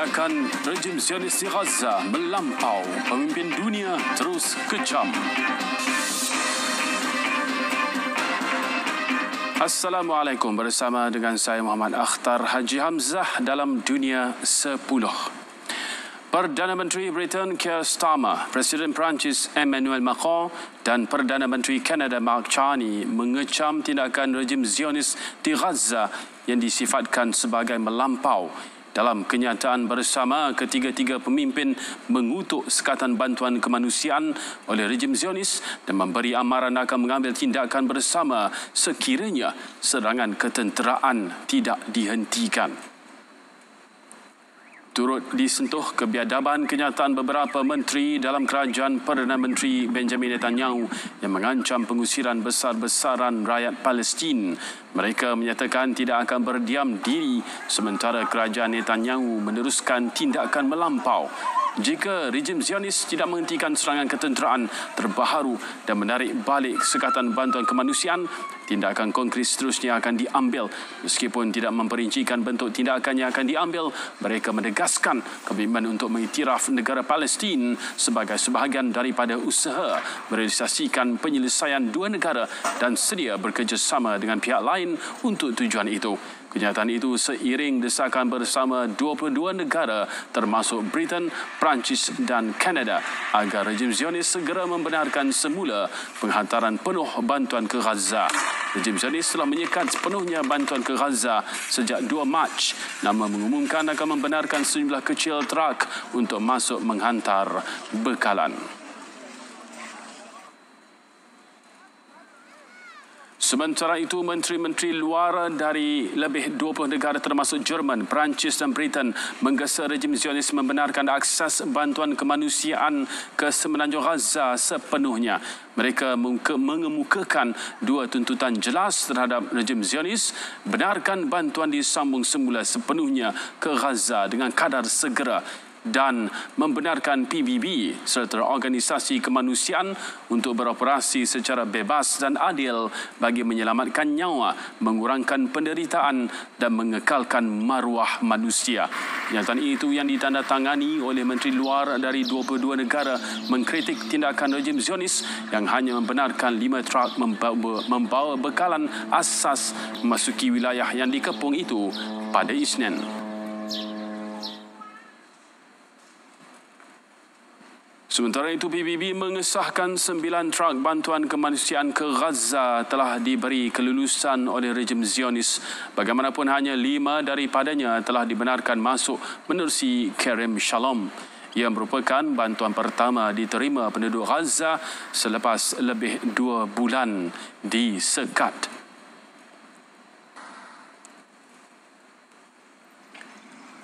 tindakan rejim Zionis di Gaza melampau, pemimpin dunia terus kecam. Assalamualaikum, bersama dengan saya Muhammad Akhtar Haji Hamzah dalam Dunia 10. Perdana Menteri Britain Keir Starmer, Presiden Perancis Emmanuel Macron dan Perdana Menteri Kanada Mark Carney mengecam tindakan rejim Zionis di Gaza yang disifatkan sebagai melampau. Dalam kenyataan bersama, ketiga-tiga pemimpin mengutuk sekatan bantuan kemanusiaan oleh rejim Zionis dan memberi amaran akan mengambil tindakan bersama sekiranya serangan ketenteraan tidak dihentikan. Turut disentuh kebiadaban kenyataan beberapa menteri dalam kerajaan Perdana Menteri Benjamin Netanyahu yang mengancam pengusiran besar-besaran rakyat Palestin. Mereka menyatakan tidak akan berdiam diri sementara kerajaan Netanyahu meneruskan tindakan melampau. Jika rejim Zionis tidak menghentikan serangan ketenteraan terbaru dan menarik balik sekatan bantuan kemanusiaan, tindakan konkret seterusnya akan diambil. Meskipun tidak memperincikan bentuk tindakan yang akan diambil, mereka menegaskan komitmen untuk mengiktiraf negara Palestin sebagai sebahagian daripada usaha merealisasikan penyelesaian dua negara dan sedia bekerjasama dengan pihak lain untuk tujuan itu. Kenyataan itu seiring desakan bersama 22 negara termasuk Britain, Perancis dan Kanada agar rejim Zionis segera membenarkan semula penghantaran penuh bantuan ke Gaza. Rejim Zionis telah menyekat sepenuhnya bantuan ke Gaza sejak 2 Mac, namun mengumumkan akan membenarkan sejumlah kecil trak untuk masuk menghantar bekalan. Sementara itu, menteri-menteri luar dari lebih 20 negara termasuk Jerman, Perancis dan Britain menggesa rejim Zionis membenarkan akses bantuan kemanusiaan ke semenanjung Gaza sepenuhnya. Mereka mengemukakan dua tuntutan jelas terhadap rejim Zionis: benarkan bantuan disambung semula sepenuhnya ke Gaza dengan kadar segera, dan membenarkan PBB serta organisasi kemanusiaan untuk beroperasi secara bebas dan adil bagi menyelamatkan nyawa, mengurangkan penderitaan dan mengekalkan maruah manusia. Kenyataan itu yang ditandatangani oleh menteri luar dari 22 negara mengkritik tindakan rejim Zionis yang hanya membenarkan 5 truk membawa bekalan asas memasuki wilayah yang dikepung itu pada Isnin. Sementara itu, PBB mengesahkan 9 truk bantuan kemanusiaan ke Gaza telah diberi kelulusan oleh rejim Zionis. Bagaimanapun, hanya 5 daripadanya telah dibenarkan masuk menerusi Kerem Shalom. Ia merupakan bantuan pertama diterima penduduk Gaza selepas lebih 2 bulan disekat.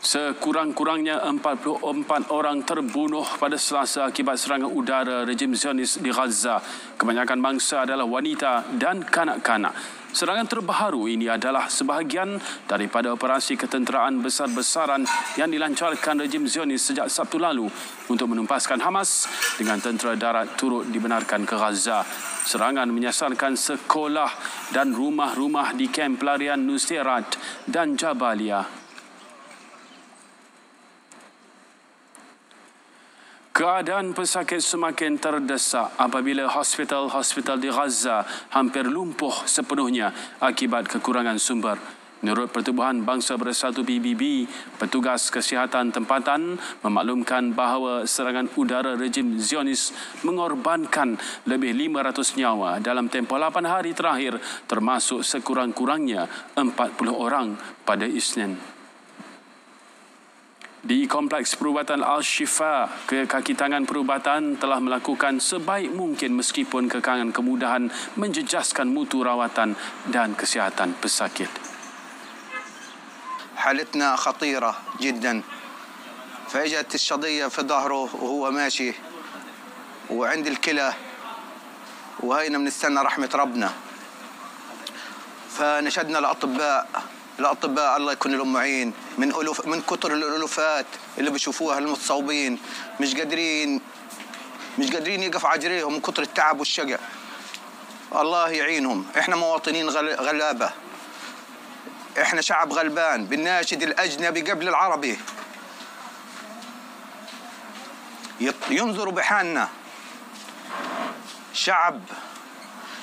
Sekurang-kurangnya 44 orang terbunuh pada Selasa akibat serangan udara rejim Zionis di Gaza. Kebanyakan mangsa adalah wanita dan kanak-kanak. Serangan terbaru ini adalah sebahagian daripada operasi ketenteraan besar-besaran yang dilancarkan rejim Zionis sejak Sabtu lalu untuk menumpaskan Hamas dengan tentera darat turut dibenarkan ke Gaza. Serangan menyasarkan sekolah dan rumah-rumah di kamp pelarian Nusairat dan Jabalia. Keadaan pesakit semakin terdesak apabila hospital-hospital di Gaza hampir lumpuh sepenuhnya akibat kekurangan sumber. Menurut Pertubuhan Bangsa Bersatu PBB, petugas kesihatan tempatan memaklumkan bahawa serangan udara rejim Zionis mengorbankan lebih 500 nyawa dalam tempoh 8 hari terakhir, termasuk sekurang-kurangnya 40 orang pada Isnin. Di Kompleks Perubatan Al-Shifa, kaki tangan perubatan telah melakukan sebaik mungkin meskipun kekurangan kemudahan menjejaskan mutu rawatan dan kesihatan pesakit. حالتنا خطيرة جدا فاجت الشظية في ظهره وهو ماشي وعند الكلى وهينا بنستنى رحمة ربنا فنشدنا الأطباء الله يكون لهم معين من كتر الألوفات اللي بيشوفوها المتصوبين مش قادرين يقف عجريهم من كتر التعب والشقة. الله يعينهم. احنا مواطنين غلابة، احنا شعب غلبان، بنناشد الأجنبي قبل العربي ينظروا بحالنا.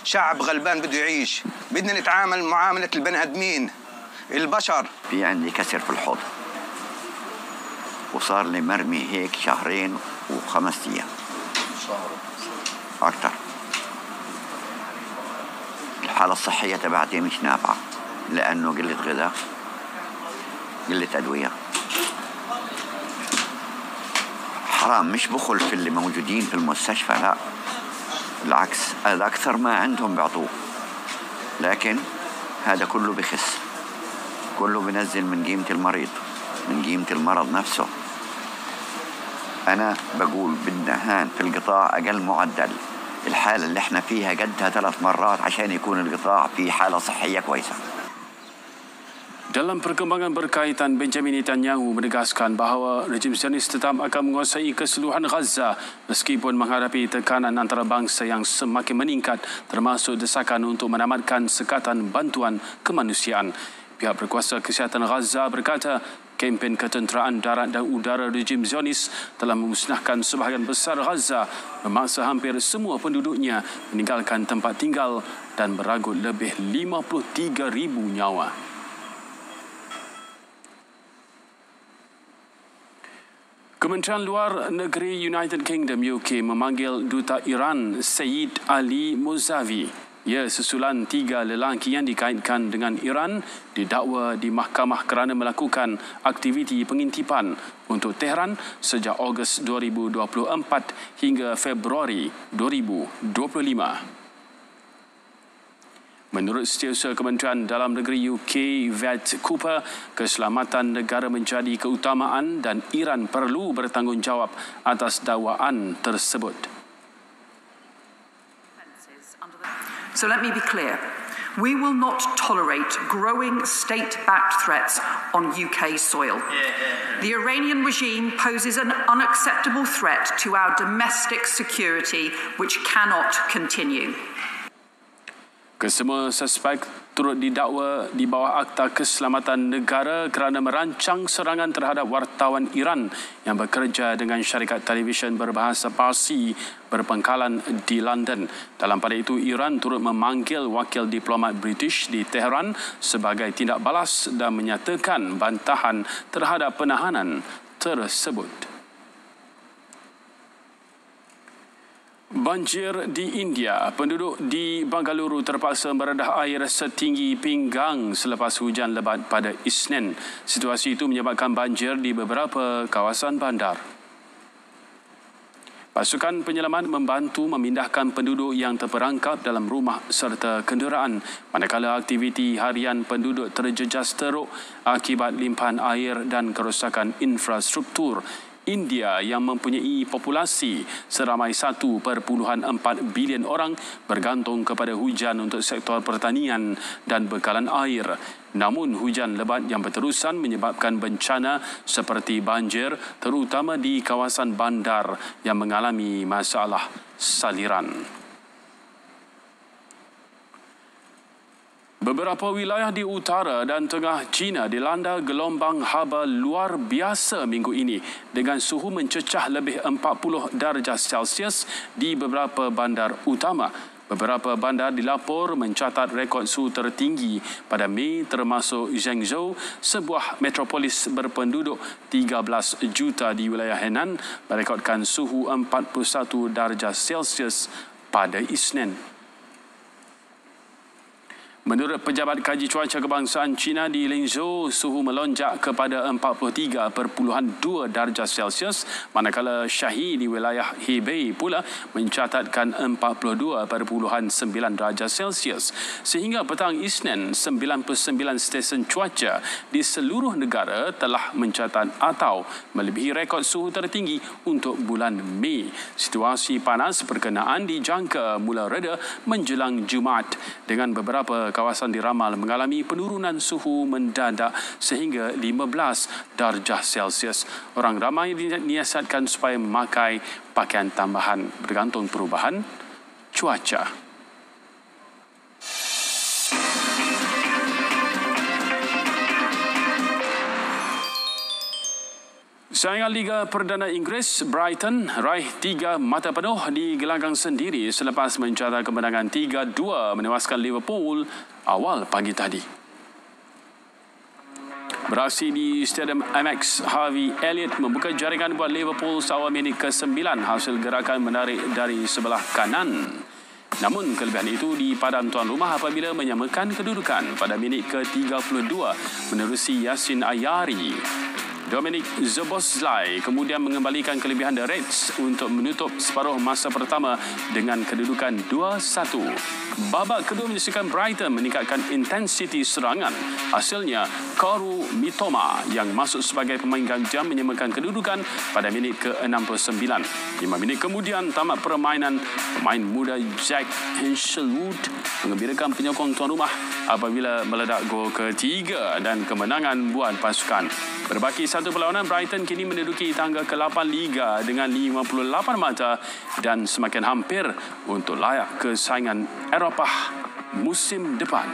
شعب غلبان بده يعيش، بدنا نتعامل معاملة البني آدمين البشر. في عندي كسر في الحوض وصار لي مرمي هيك 2 و5 أيام أكثر. الحالة الصحية تبعتي مش نافعة لأنه قلة غذاء، قلة أدوية. حرام، مش بخل في اللي موجودين في المستشفى، لا بالعكس، هذا أكثر ما عندهم بيعطوه، لكن هذا كله بخس، كله بنزل من قيمة المريض، من قيمة المرض نفسه. أنا بقول بدنا هان في القطاع أقل معدل الحالة اللي احنا فيها قدها 3 مرات عشان يكون القطاع في حالة صحية كويسة. Dalam perkembangan berkaitan, Benjamin Netanyahu menegaskan bahawa rejim Zionis tetap akan menguasai keseluruhan Gaza meskipun menghadapi tekanan antara bangsa yang semakin meningkat, termasuk desakan untuk menamatkan sekatan bantuan kemanusiaan. Pihak berkuasa kesihatan Gaza berkata kempen ketenteraan darat dan udara rejim Zionis telah memusnahkan sebahagian besar Gaza, memaksa hampir semua penduduknya meninggalkan tempat tinggal dan meragut lebih 53,000 nyawa. Kementerian Luar Negeri United Kingdom UK memanggil Duta Iran Sayyid Ali Musavi. Ia susulan 3 lelaki yang dikaitkan dengan Iran didakwa di mahkamah kerana melakukan aktiviti pengintipan untuk Tehran sejak Ogos 2024 hingga Februari 2025. Menurut Setiausaha Kementerian Dalam Negeri UK, Vet Cooper, keselamatan negara menjadi keutamaan dan Iran perlu bertanggungjawab atas dakwaan tersebut. So let me be clear. We will not tolerate growing state-backed threats on UK soil. The Iranian regime poses an unacceptable threat to our domestic security, which cannot continue. Kesemua suspek turut didakwa di bawah Akta Keselamatan Negara kerana merancang serangan terhadap wartawan Iran yang bekerja dengan syarikat televisyen berbahasa Parsi berpangkalan di London. Dalam pada itu, Iran turut memanggil wakil diplomat British di Tehran sebagai tindak balas dan menyatakan bantahan terhadap penahanan tersebut. Banjir di India. Penduduk di Bangalore terpaksa meredah air setinggi pinggang selepas hujan lebat pada Isnin. Situasi itu menyebabkan banjir di beberapa kawasan bandar. Pasukan penyelamat membantu memindahkan penduduk yang terperangkap dalam rumah serta kenderaan, manakala aktiviti harian penduduk terjejas teruk akibat limpahan air dan kerosakan infrastruktur. India yang mempunyai populasi seramai 1.4 bilion orang bergantung kepada hujan untuk sektor pertanian dan bekalan air. Namun hujan lebat yang berterusan menyebabkan bencana seperti banjir terutama di kawasan bandar yang mengalami masalah saliran. Beberapa wilayah di utara dan tengah China dilanda gelombang haba luar biasa minggu ini dengan suhu mencecah lebih 40 darjah Celsius di beberapa bandar utama. Beberapa bandar dilapor mencatat rekod suhu tertinggi pada Mei, termasuk Zhengzhou, sebuah metropolis berpenduduk 13 juta di wilayah Henan, merekodkan suhu 41 darjah Celsius pada Isnin. Menurut Pejabat Kaji Cuaca Kebangsaan China di Lingzhou, suhu melonjak kepada 43.2 darjah Celsius, manakala Shahi di wilayah Hebei pula mencatatkan 42.9 darjah Celsius. Sehingga petang Isnin, 99 stesen cuaca di seluruh negara telah mencatat atau melebihi rekod suhu tertinggi untuk bulan Mei. Situasi panas berkenaan dijangka mula reda menjelang Jumaat, dengan beberapa kawasan diramal mengalami penurunan suhu mendadak sehingga 15 darjah Celsius. Orang ramai dinasihatkan supaya memakai pakaian tambahan bergantung perubahan cuaca. Saingan Liga Perdana Inggeris, Brighton raih 3 mata penuh di gelanggang sendiri selepas mencatat kemenangan 3-2 menewaskan Liverpool awal pagi tadi. Beraksi di Stadium Amex, Harvey Elliott membuka jaringan buat Liverpool seawal minit ke-9 hasil gerakan menarik dari sebelah kanan. Namun kelebihan itu dipadam tuan rumah apabila menyamakan kedudukan pada minit ke-32 menerusi Yassin Ayari. Dominic Szoboszlai kemudian mengembalikan kelebihan The Reds untuk menutup separuh masa pertama dengan kedudukan 2-1. Babak kedua menyaksikan Brighton meningkatkan intensiti serangan. Hasilnya, Kaoru Mitoma yang masuk sebagai pemain ganjam menyamakan kedudukan pada minit ke-69. 5 minit kemudian tamat permainan, pemain muda Jack Hinchelwood mengembirakan penyokong tuan rumah apabila meledak gol ketiga dan kemenangan buat pasukan. Berbaki satu perlawanan, Brighton kini menduduki tangga ke-8 Liga dengan 58 mata dan semakin hampir untuk layak ke saingan Eropah musim depan.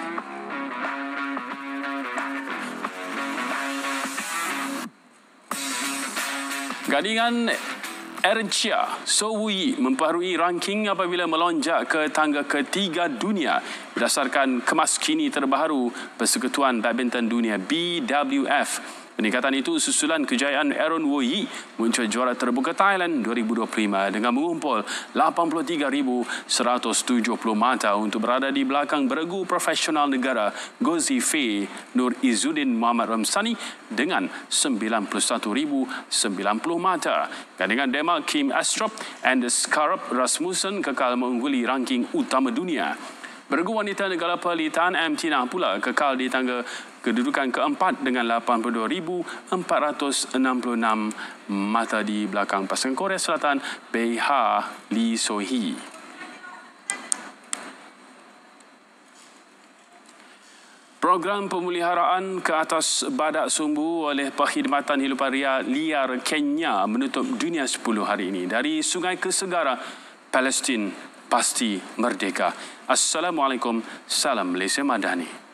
Gadingan Eritrea So Woo-yi memperbarui ranking apabila melonjak ke tangga ketiga dunia berdasarkan kemas kini terbaru Persekutuan Badminton Dunia BWF. Peningkatan itu susulan kejayaan Aaron Woo-yi muncul juara terbuka Thailand 2025 dengan mengumpul 83,170 mata untuk berada di belakang beregu profesional negara Ghazi Fei Nur Izzuddin Muhammad Ramsani dengan 91,090 mata. Gandingan Denmark Kim Astrup and Skarup Rasmussen kekal mengungguli ranking utama dunia. Beregu wanita negara Perlitan M. Tina pula kekal di tangga kedudukan keempat dengan 82,466 mata di belakang pasangan Korea Selatan Bae Ha Lee So-hee. Program pemeliharaan ke atas badak sumbu oleh Perkhidmatan Hidupan Liar Kenya menutup dunia 10 hari ini. Dari sungai ke segara, Palestin pasti merdeka. Assalamualaikum, salam Malaysia Madani.